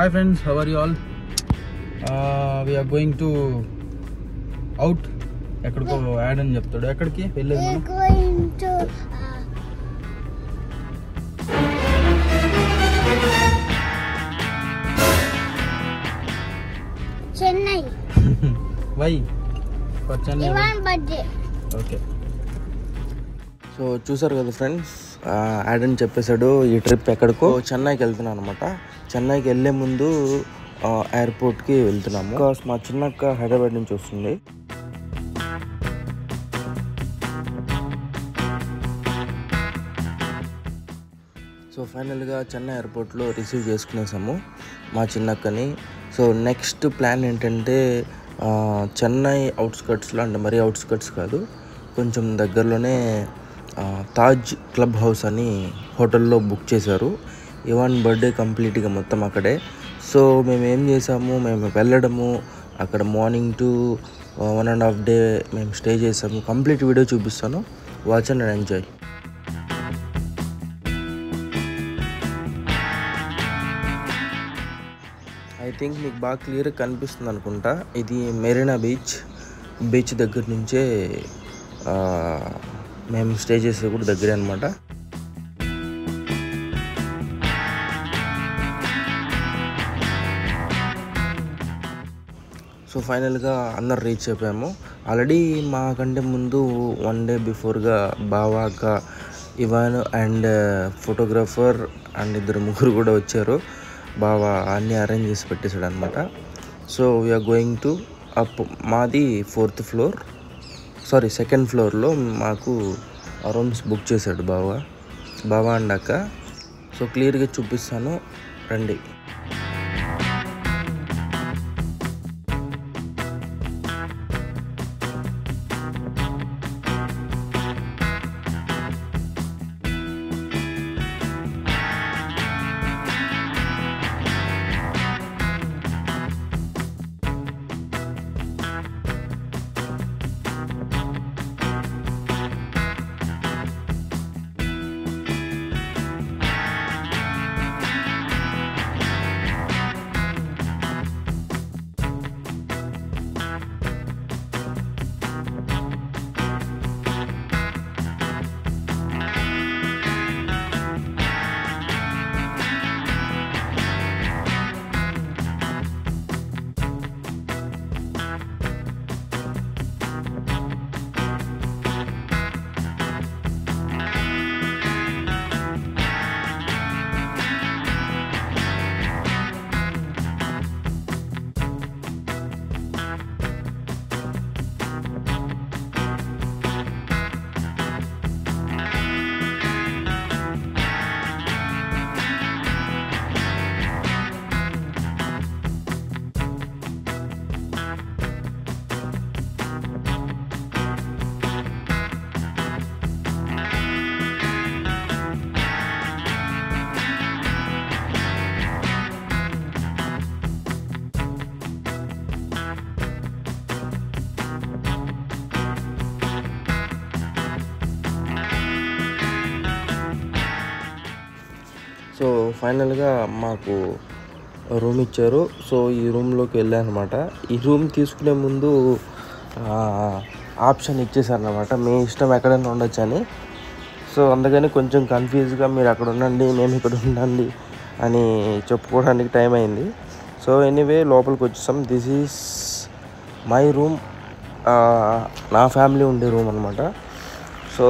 Hi friends, how are you all? We are going to out. ఎక్కడికో యాడ్ అని చెప్తాడు. ఎక్కడికి వెళ్ళేది మనం? Chennai. Why? For Chennai. Okay. So చూసారు కదా ఫ్రెండ్స్, యాడ్ అని చెప్పేశాడు ఈ ట్రిప్ ఎక్కడికో చెన్నైకి వెళ్తున్నాను అనమాట. చెన్నైకి వెళ్ళే ముందు ఎయిర్పోర్ట్కి వెళ్తున్నాము. బికాస్ మా చిన్నక్క హైదరాబాద్ నుంచి వస్తుంది. సో ఫైనల్గా చెన్నై ఎయిర్పోర్ట్లో రిసీవ్ చేసుకునేసాము మా చిన్నక్కని. సో నెక్స్ట్ ప్లాన్ ఏంటంటే చెన్నై అవుట్స్కట్స్లో, అంటే మరీ అవుట్స్కట్స్ కాదు, కొంచెం దగ్గరలోనే తాజ్ క్లబ్ హౌస్ అని హోటల్లో బుక్ చేశారు. ఇవాన్ బర్త్డే కంప్లీట్గా మొత్తం అక్కడే. సో మేము ఏం చేసాము, మేము వెళ్ళడము అక్కడ మార్నింగ్ టు 1.5 డే మేము స్టే చేసాము. కంప్లీట్ వీడియో చూపిస్తాను, watch and enjoy. I think మీకు బాగా క్లియర్గా కనిపిస్తుంది అనుకుంటా. ఇది మెరీనా బీచ్ దగ్గర నుంచే మేము స్టే చేసేది కూడా దగ్గరే అనమాట. సో ఫైనల్గా అందరు రీచ్ అయిపోయాము. ఆల్రెడీ మాకంటే ముందు 1 డే బిఫోర్గా బావా, అక్క, ఇవాన్ అండ్ ఫోటోగ్రాఫర్ అండ్ 2-3 కూడా వచ్చారు. బావా అన్నీ అరేంజ్ చేసి పెట్టేశాడు అనమాట. So we are going to up. మాది 4th ఫ్లోర్, సారీ 2nd ఫ్లోర్లో మాకు రూమ్స్ బుక్ చేశాడు బావా అండ్ అక్క. సో క్లియర్గా చూపిస్తాను, రండి. సో ఫైనల్గా మాకు రూమ్ ఇచ్చారు. సో ఈ రూమ్లోకి వెళ్ళాను అనమాట. ఈ రూమ్ తీసుకునే ముందు ఆప్షన్ ఇచ్చేసారనమాట, మీ ఇష్టం ఎక్కడైనా ఉండొచ్చు అని. సో అందుకని కొంచెం కన్ఫ్యూజ్గా మీరు అక్కడ ఉండండి, మేము ఇక్కడ ఉండండి అని చెప్పుకోవడానికి టైం అయింది. సో ఎనీవే లోపలికి వచ్చేసాం. దిస్ ఈజ్ మై రూమ్, నా ఫ్యామిలీ ఉండే రూమ్ అనమాట. సో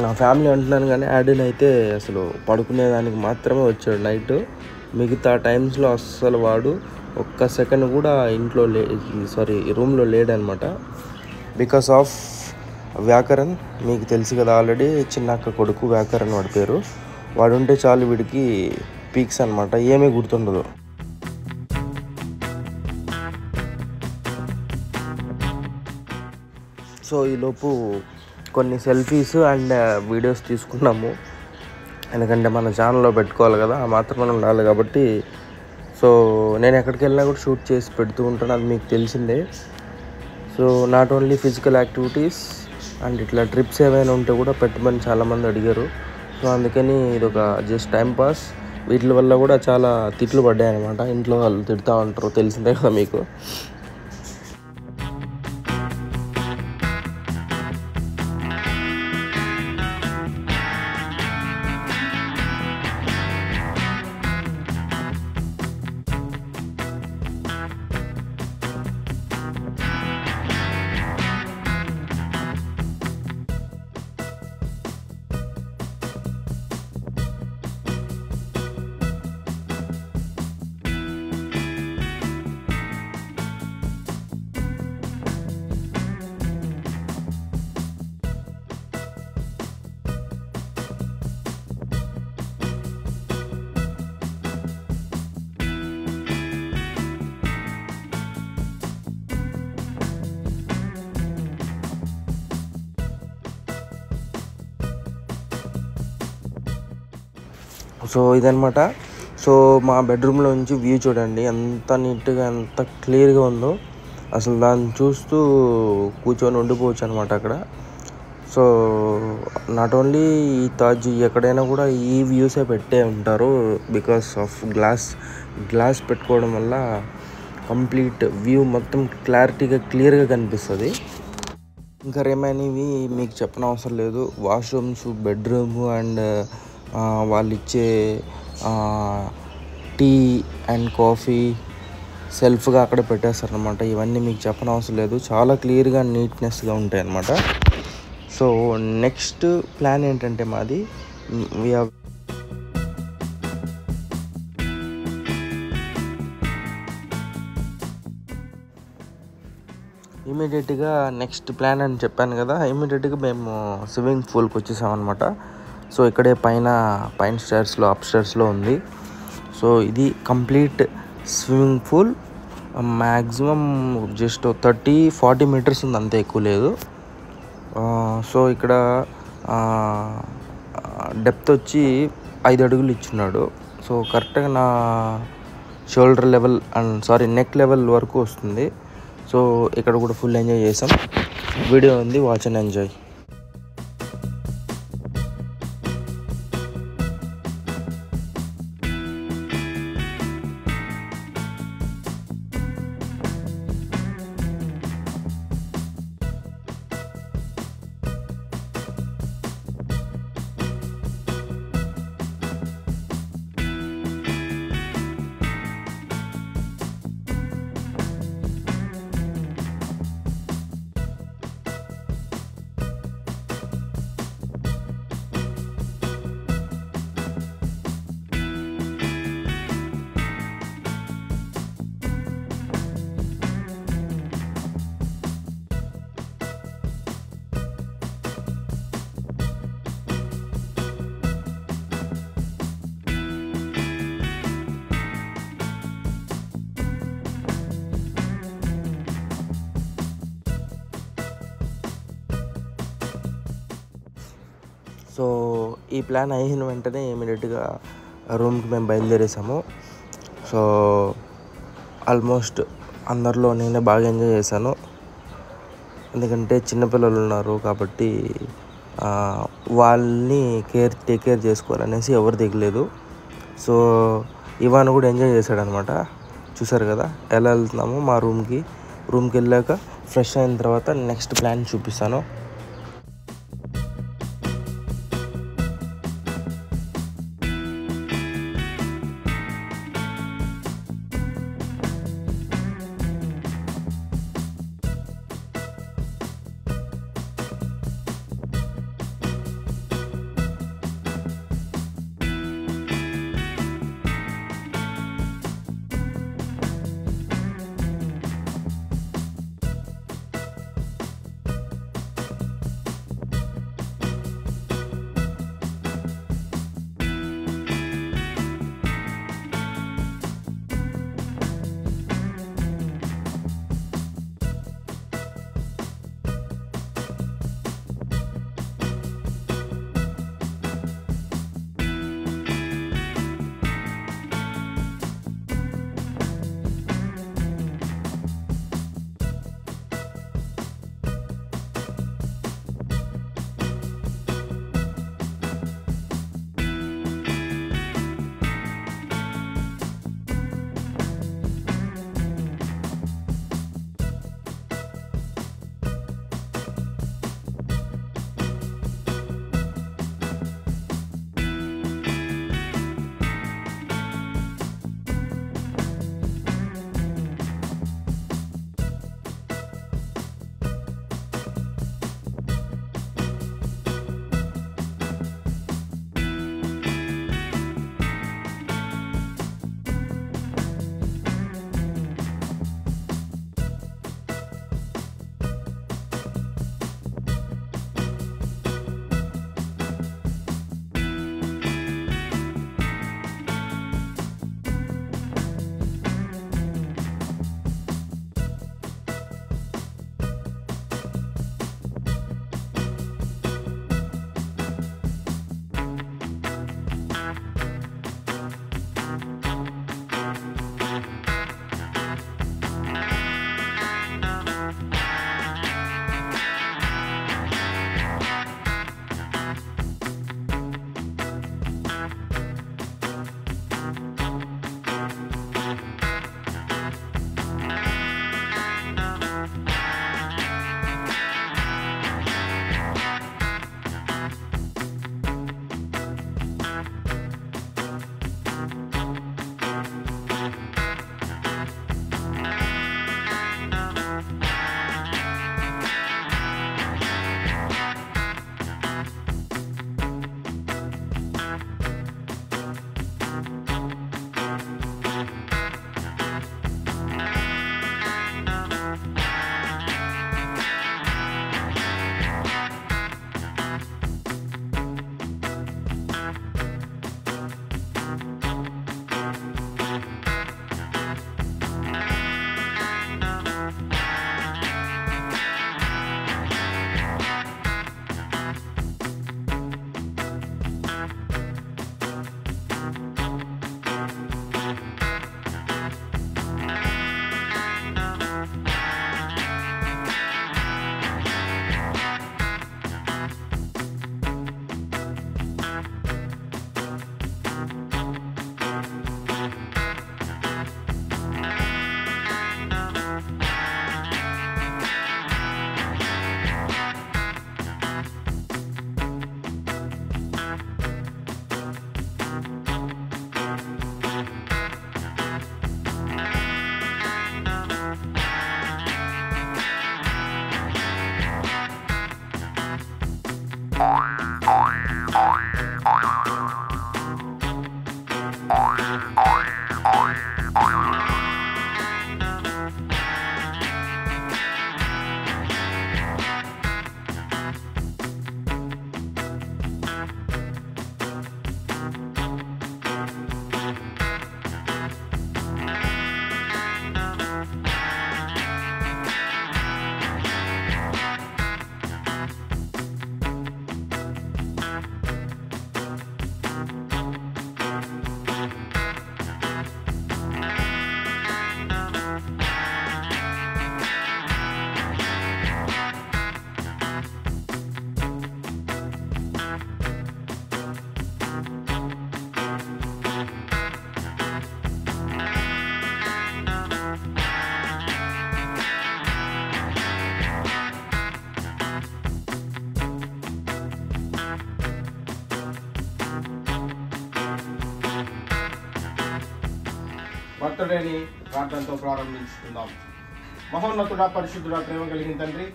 నా ఫ్యామిలీ అంటున్నాను కానీ యాడిన్ అయితే అసలు పడుకునేదానికి మాత్రమే వచ్చాడు నైట్. మిగతా టైమ్స్లో అస్సలు వాడు ఒక్క సెకండ్ కూడా ఇంట్లో రూమ్లో లేడనమాట. బికాస్ ఆఫ్ వ్యాకరణ్, మీకు తెలుసు కదా ఆల్రెడీ, చిన్నక్క కొడుకు వ్యాకరణ్ వాడి పేరు. వాడు ఉంటే చాలు వీడికి పీక్స్ అనమాట, ఏమీ గుర్తుండదు. సో ఈలోపు కొన్ని సెల్ఫీస్ అండ్ వీడియోస్ తీసుకున్నాము. ఎందుకంటే మన ఛానల్లో పెట్టుకోవాలి కదా, ఆ మాత్రం ఉండాలి కాబట్టి. సో నేను ఎక్కడికి వెళ్ళినా కూడా షూట్ చేసి పెడుతూ ఉంటాను, అది మీకు తెలిసిందే. So not only physical activities and ఇట్లా ట్రిప్స్ ఏమైనా ఉంటే కూడా పెట్టమని చాలామంది అడిగారు. సో అందుకని ఇది ఒక జస్ట్ టైం పాస్. వీటి వల్ల కూడా చాలా తిట్లు పడ్డాయి అనమాట. ఇంట్లో వాళ్ళు తిడుతూ ఉంటారు, తెలిసిందే కదా మీకు. సో ఇదనమాట. సో మా బెడ్రూమ్లో నుంచి వ్యూ చూడండి ఎంత నీట్గా ఎంత క్లియర్గా ఉందో. అసలు దాన్ని చూస్తూ కూర్చొని ఉండిపోవచ్చు అనమాట అక్కడ. సో నాట్ ఓన్లీ ఈ తాజ్, ఎక్కడైనా కూడా ఈ వ్యూసే పెట్టే ఉంటారు. బికాస్ ఆఫ్ గ్లాస్ పెట్టుకోవడం వల్ల కంప్లీట్ వ్యూ మొత్తం క్లియర్గా కనిపిస్తుంది. ఇంకా రిమైనివి మీకు చెప్పనవసరం లేదు. వాష్రూమ్స్, బెడ్రూమ్ అండ్ వాళ్ళు ఇచ్చే టీ అండ్ కాఫీ సెల్ఫ్గా అక్కడ పెట్టేస్తారనమాట. ఇవన్నీ మీకు చెప్పనవసరం లేదు, చాలా క్లియర్గా నీట్నెస్గా ఉంటాయి అన్నమాట. సో నెక్స్ట్ ప్లాన్ ఏంటంటే మాది ఇమీడియట్గా నెక్స్ట్ ప్లాన్ అని చెప్పాను కదా, ఇమీడియట్గా మేము స్విమ్మింగ్ పూల్కి వచ్చేసామన్నమాట. సో ఇక్కడే పైన స్టైర్స్లో అప్ స్టైర్స్లో ఉంది. సో ఇది complete swimming pool. Maximum just 30-40 metres ఉంది, అంతే, ఎక్కువ లేదు. సో ఇక్కడ డెప్త్ వచ్చి 5 అడుగులు ఇచ్చున్నాడు. సో కరెక్ట్గా నా షోల్డర్ లెవెల్ నెక్ లెవెల్ వరకు వస్తుంది. సో ఇక్కడ కూడా ఫుల్ ఎంజాయ్ చేసాం. వీడియో ఉంది, వాచ్ అండ్ ఎంజాయ్. సో ఈ ప్లాన్ అయిన వెంటనే ఇమీడియట్గా రూమ్కి మేము బయలుదేరేసాము. సో ఆల్మోస్ట్ అందరిలో నేనే బాగా ఎంజాయ్ చేశాను, ఎందుకంటే చిన్నపిల్లలు ఉన్నారు కాబట్టి వాళ్ళని టేక్ కేర్ చేసుకోవాలనేసి ఎవరు దిగలేదు. సో ఇవాన్ కూడా ఎంజాయ్ చేశాడు అనమాట. చూసారు కదా ఎలా వెళ్తున్నాము మా రూమ్కి వెళ్ళాక ఫ్రెష్ అయిన తర్వాత నెక్స్ట్ ప్లాన్ చూపిస్తాను. బర్త్డేని ప్రార్థనతో ప్రారంభించుకుందాం. మహోన్నతుడా, పరిశుద్ధుడా, ప్రేమ కలిగిన తండ్రి,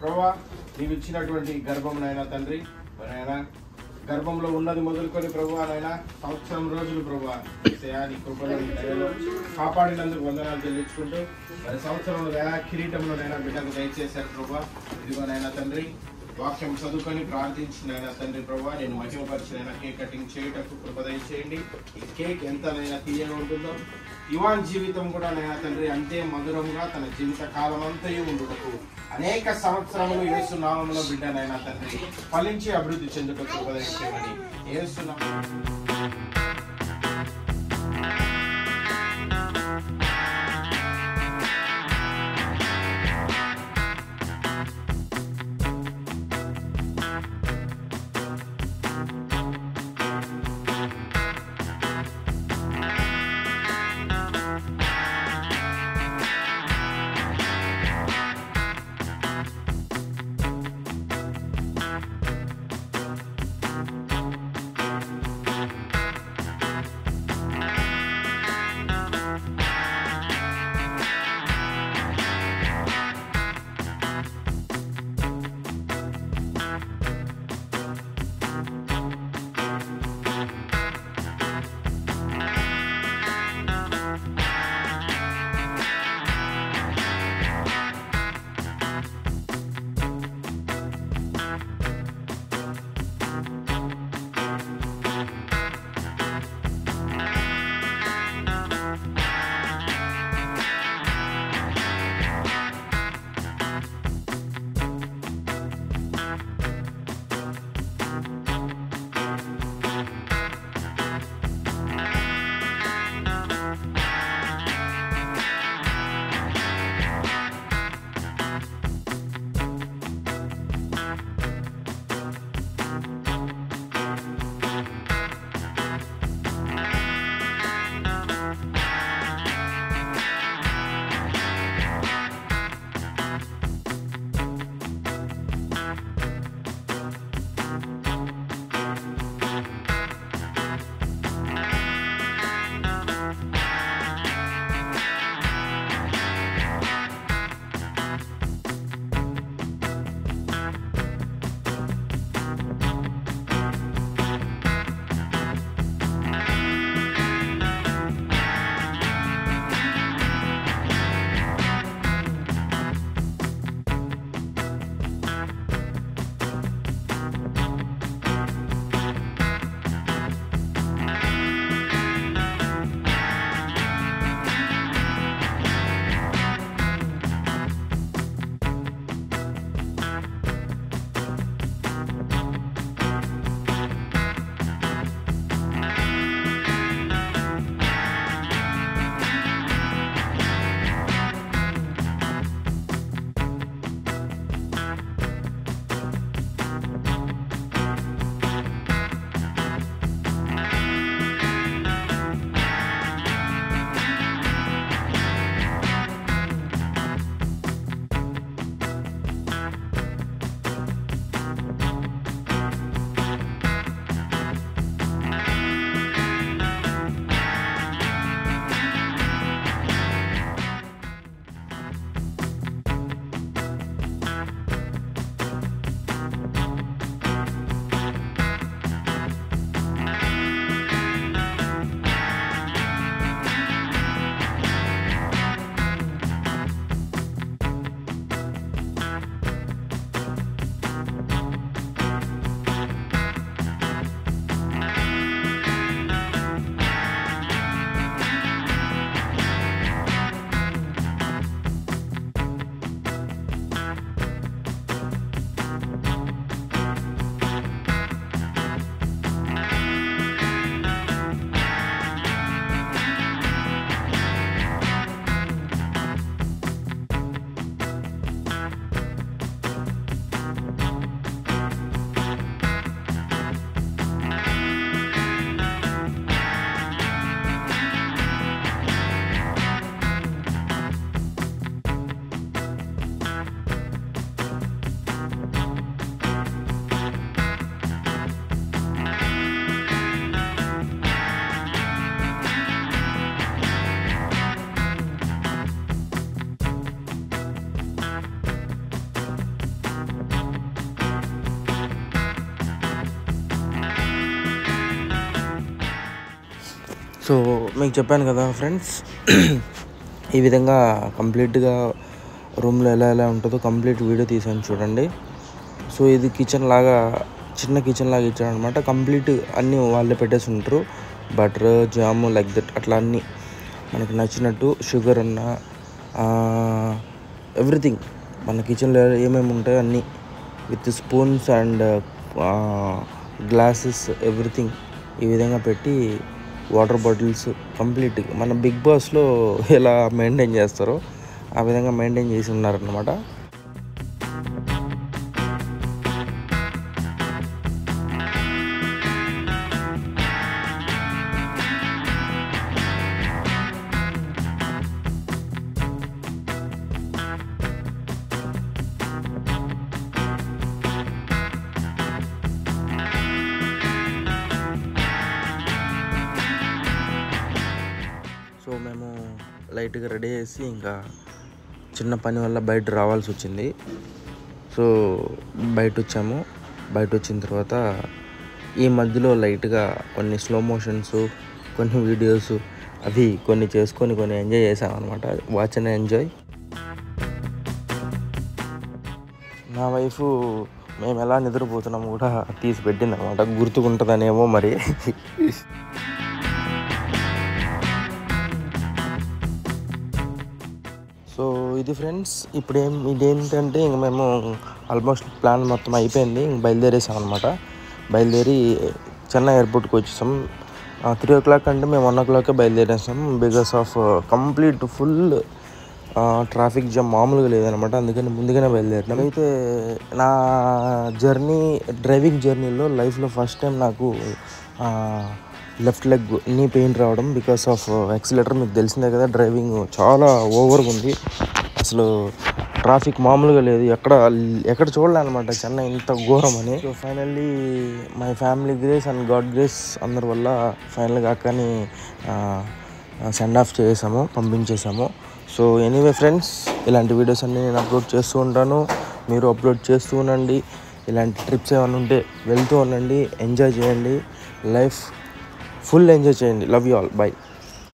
ప్రభువా నీవు ఇచ్చినటువంటి గర్భమునైనా తండ్రి, నాయనా గర్భంలో ఉన్నది మొదలుకొని ప్రభువా నాయనా సంవత్సరం రోజులు ప్రభువా నీ కృపలో నీ దయలో కాపాడినందుకు వందనాలు చెల్లించుకుంటూ మరి సంవత్సరంలో కిరీటంలోనైనా బిడ్డకు దయచేశారు ప్రభువా. ఇదిగోనైనా తండ్రి వాక్యం చదువుకొని ప్రార్థించినైనా తండ్రి ప్రభువా నేను మహిమపరిచినైనా కేక్ కటింగ్ చేయటకు కృప దయచేయండి. ఈ కేక్ ఎంతనైనా తీయగా ఉంటుందో యువాన్ జీవితం కూడా నైనా తండ్రి అంతే మధురంగా తన జీవిత కాలం అంతయు ఉండుటకు అనేక సంవత్సరములు యేసు నామములో బిడ్డనైనా తండ్రి ఫలించి అభివృద్ధి చెందుటకు కృప దయచేయమని యేసు సో మీకు చెప్పాను కదా ఫ్రెండ్స్, ఈ విధంగా కంప్లీట్గా రూమ్లో ఎలా ఉంటుందో కంప్లీట్ వీడియో తీసాను చూడండి. సో ఇది కిచెన్ లాగా, చిన్న కిచెన్ లాగా ఇచ్చాడు అనమాట. కంప్లీట్ అన్నీ వాళ్ళే పెట్టేసి ఉంటారు, బటర్, జాము, లైక్ దట్ అట్లా అన్నీ మనకి నచ్చినట్టు. షుగర్ అన్న ఎవ్రీథింగ్ మన కిచెన్లో ఏమేమి ఉంటాయో అన్నీ with spoons and glasses everything ఈ విధంగా పెట్టి, వాటర్ బాటిల్స్ కంప్లీట్ మన బిగ్ బాస్లో ఎలా మెయింటైన్ చేస్తారో ఆ విధంగా మెయింటైన్ చేసి ఉన్నారన్నమాట. సో మేము లైట్గా రెడీ చేసి ఇంకా చిన్న పని వల్ల బయట రావాల్సి వచ్చింది. సో బయట వచ్చాము. బయట వచ్చిన తర్వాత ఈ మధ్యలో లైట్గా కొన్ని స్లో మోషన్స్, కొన్ని వీడియోస్ అవి కొన్ని చేసుకొని కొన్ని ఎంజాయ్ చేసామన్నమాట. Watch and enjoy. నా వైఫ్ మేము ఎలా నిద్రపోతున్నాము కూడా తీసి పెట్టింది అనమాట, గుర్తుకుంటుందనేమో మరి. సో ఇది ఫ్రెండ్స్, ఇదేంటంటే ఇంక మేము ఆల్మోస్ట్ ప్లాన్ మొత్తం అయిపోయింది, ఇంక బయలుదేరేసాం అనమాట. బయలుదేరి చెన్నై ఎయిర్పోర్ట్కి వచ్చేసాం. 3 o'clock అంటే మేము 1 o'clock బయలుదేరేసాం. Because of complete full traffic jam మామూలుగా లేదనమాట, అందుకని ముందుగానే బయలుదేరినాం. అయితే నా డ్రైవింగ్ జర్నీలో లైఫ్లో ఫస్ట్ టైం నాకు లెఫ్ట్ లెగ్ నీ పెయిన్ రావడం బికాస్ ఆఫ్ యాక్సిలేటర్. మీకు తెలిసిందే కదా, డ్రైవింగ్ చాలా ఓవర్గా ఉంది, అసలు ట్రాఫిక్ మామూలుగా లేదు, ఎక్కడ చూడలే అనమాట చెన్నై ఇంత ఘోరం అని. So finally my family grace and God grace అందరి వల్ల ఫైనల్గా అక్కని సెండ్ ఆఫ్ చేసాము, పంపించేసాము. సో ఎనీవే ఫ్రెండ్స్, ఇలాంటి వీడియోస్ అన్నీ నేను అప్లోడ్ చేస్తూ ఉంటాను, మీరు అప్లోడ్ చేస్తూ ఉండండి. ఇలాంటి ట్రిప్స్ ఏమైనా ఉంటే వెళ్తూ ఉండండి, ఎంజాయ్ చేయండి, లైఫ్ ఫుల్ ఎంజాయ్ చేయండి. Love you all, by.